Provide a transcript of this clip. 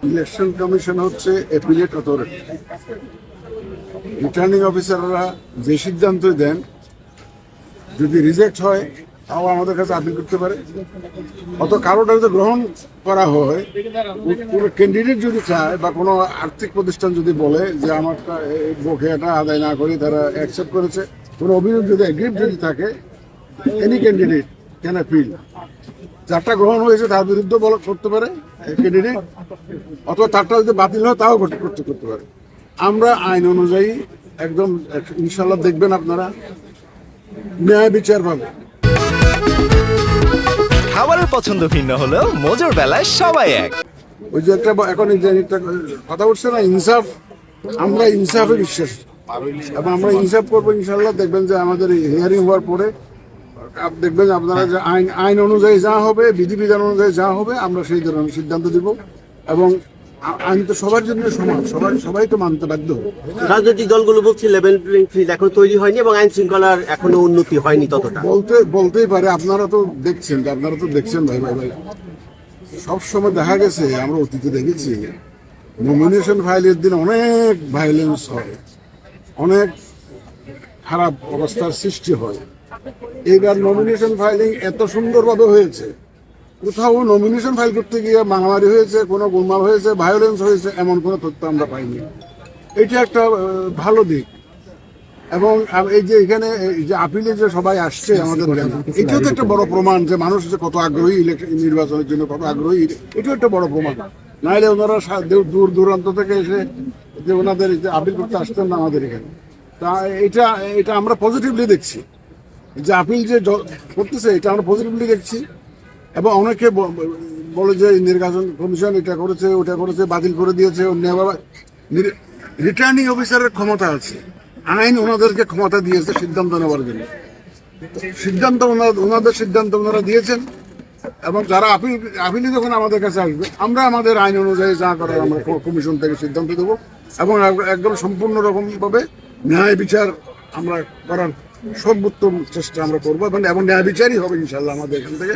Election commission হচ্ছে appellate authority. Returning অফিসাররা যে সিদ্ধান্তই দেন, যদি রিজেক্ট হয় তাও আমাদের কাছে আপিল করতে পারে। অত কারোটা যদি গ্রহণ করা হয়, কোনো ক্যান্ডিডেট যদি চায় বা কোনো আর্থিক প্রতিষ্ঠান যদি বলে যে আমার বকেয়াটা আদায় না করে তারা অ্যাকসেপ্ট করেছে, কোনো অভিযোগ যদি এগ্রিভ যদি থাকে, এনি ক্যান্ডিডেট ক্যান আপিল। যারটা গ্রহণ হয়েছে তার বিরুদ্ধে করতে পারে ক্যান্ডিডেট, অথবা তারটা যদি বাতিল হয় তাও করতে পারে। আমরা আইন অনুযায়ী একদম ইনশাল্লাহ দেখবেন আপনারা ন্যায় বিচার পাবে। খাবারের পছন্দ ভিন্ন হলেও মজার বেলায় সবাই এক। ওই যে একটা এখন একটা কথা উঠছে না, ইনসাফ, আমরা ইনসাফে বিশ্বাস এবং আমরা ইনসাফ করবো ইনশাল্লাহ। দেখবেন যে আমাদের হিয়ারিং হওয়ার পরে দেখবেন আপনারা যে আইন অনুযায়ী যা হবে, বিধিবিধান অনুযায়ী যা হবে, আমরা সেই ধরনের সিদ্ধান্ত দিব। এবং আইন তো সবার জন্য সমান, সবাই তো মানতে বাধ্য। রাজনৈতিক দলগুলো বলছে লেভেল প্লেইং ফিল্ড এখন তৈরি হয়নি এবং আইন শৃঙ্খলার এখনো উন্নতি হয়নি ততটা। বলতেই পারে, আপনারা তো দেখছেন ভাই সবসময় দেখা গেছে, আমরা অতীতে দেখেছি নমিনেশন ফাইলের দিন অনেক ভায়োলেন্স হয়, অনেক খারাপ অবস্থার সৃষ্টি হয়। এইবার নমিনেশন ফাইলিং এত সুন্দরভাবে হয়েছে, কোথাও নমিনেশন ফাইল করতে গিয়ে মারামারি হয়েছে, কোনো গোলমাল হয়েছে, ভায়োলেন্স হয়েছে, এমন কোনো তথ্য আমরা পাইনি। এটা একটা ভালো দিক। এবং এই যে এখানে যে আপিলে যে সবাই আসছে আমাদের, এটাও তো একটা বড় প্রমাণ যে মানুষ যে কত আগ্রহী নির্বাচনের জন্য, কত আগ্রহী, এটাও একটা বড় প্রমাণ। নাহলে ওনারা দূর দূরান্ত থেকে এসে যে ওনাদের যে আপিল করতে আসতেন না আমাদের এখানে। তা এটা আমরা পজিটিভলি দেখছি, যে আপিল যে করতেছে এটা আমরা পজিটিভলি দেখছি। এবং অনেকে বলে যে নির্বাচন কমিশন এটা করেছে, ওটা করেছে, বাতিল করে দিয়েছে। রিটার্নিং অফিসারের ক্ষমতা আছে, আইন ওনাদেরকে ক্ষমতা দিয়েছে সিদ্ধান্ত নেওয়ার জন্য। ওনাদের সিদ্ধান্ত ওনারা দিয়েছেন। এবং যারা আপিলে যখন আমাদের কাছে আসবে, আমরা আমাদের আইন অনুযায়ী যা করার আমরা কমিশন থেকে সিদ্ধান্ত দেবো এবং একদম সম্পূর্ণ রকমভাবে ন্যায় বিচার আমরা করার সর্বোত্তম চেষ্টা আমরা করবো এবং ন্যায় বিচারই হবে ইনশাল্লাহ আমাদের এখান থেকে।